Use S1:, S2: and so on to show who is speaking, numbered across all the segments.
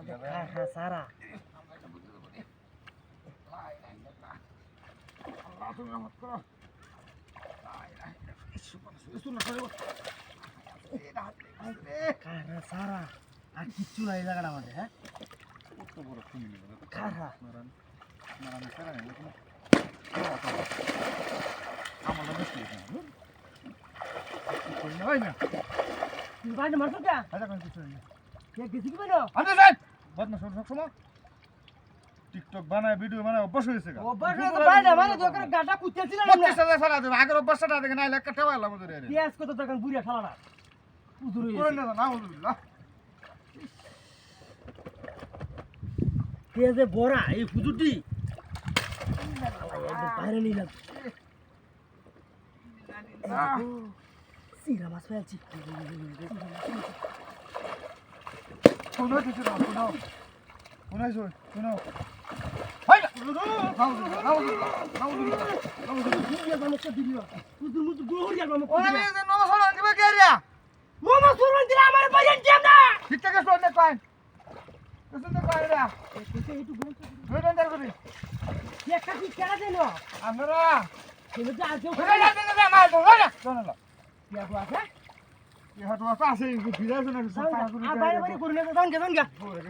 S1: কাহা সারা কাহা সারা আর কিচ্ছু নাই জায়গাটা আমাদের হ্যাঁ
S2: কত বড় খুনি
S1: কাহা
S2: মারান মারান সারা নেই আমার লাগে কি কই না ভাই না
S1: তুই বাইরে মারছ কে
S2: আচ্ছা কোন কিছু নেই
S1: কে গেছি কি বাইরে
S2: আমি যাই বদনা সব সময় টিকটক বানায় ভিডিও বানায় অভ্যাস হয়েছে
S1: ও বাইরে তো বাইরে মানে তো করে গাটা কুচেছিল না
S2: 25,000 সালা দেব আগের অভ্যাসটা দেখে না লেখা টেওয়া লাগো ধরে রে
S1: পেঁয়াজ কত তখন বুড়িয়া খালা উদুর
S2: করে না না আলহামদুলিল্লাহ
S1: পেঁয়াজে বড়া এই ফুজুটি বাইরে নিলাম সিরা মাছ পেয়েছি
S2: শোনো কিছু না শোনো শোনাই শোনো হাই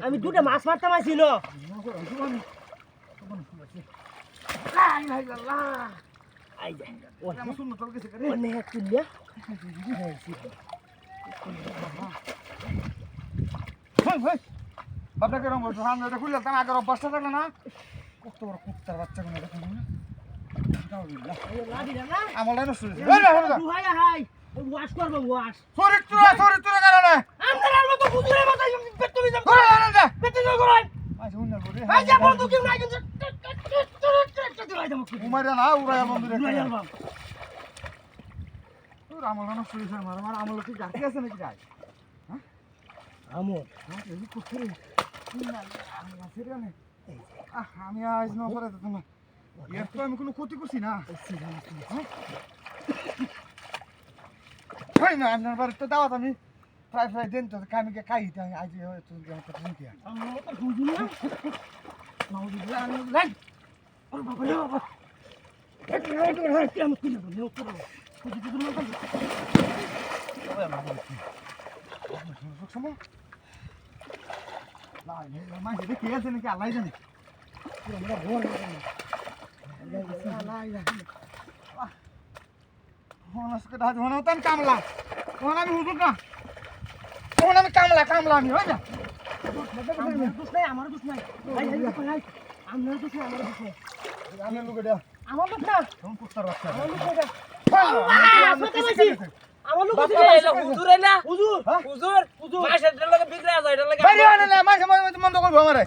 S1: আমি দুটো মাছ মারতাম আছি না
S2: আপনাকে রঙ খুললে তার আগের অভ্যাসটা থাকলে না কত বড় কুত্তার বাচ্চা কোনো দেখুন আমার লাইন
S1: ওয়াশ করবো ওয়াশ
S2: চরিত্র কারণে
S1: আপনার মতো বুঝুরের মতো তুমি যাব পেতে যাও করাই ভাই যা বন্ধু কেউ নাই কিন্তু
S2: উমাইরা না উড়াইয়া বন্ধু রে তোর আমার লাইন শুরু হয়েছে আমার আমল কি গাড়ি আছে নাকি গাই হ্যাঁ
S1: আমল
S2: এই করতে রে আমি আজ না করে তোমার এর তো আমি কোনো ক্ষতি করছি না হয় না আপনার বাড়ির তো দাওয়াত আমি প্রায় প্রায় দিন তো আমি খাই আজ দেখে আছে নাকি আল্লাহ জানে কামলা আমি হুজুর না তখন আমি কামলা আমি হয় না
S1: দোষ নাই আমার দোষ নাই আমার দোষ নাই
S2: আমি লোকে দেয়া
S1: আমার দোষ না
S2: তখন কুত্তার বাচ্চা
S1: আমার দোষ নাই আমার লোক হুজুর না হুজুর মাসের লগে বিগড়া যায় এটা লাগে
S2: বাইরে না মাসে মন তো করব আমারে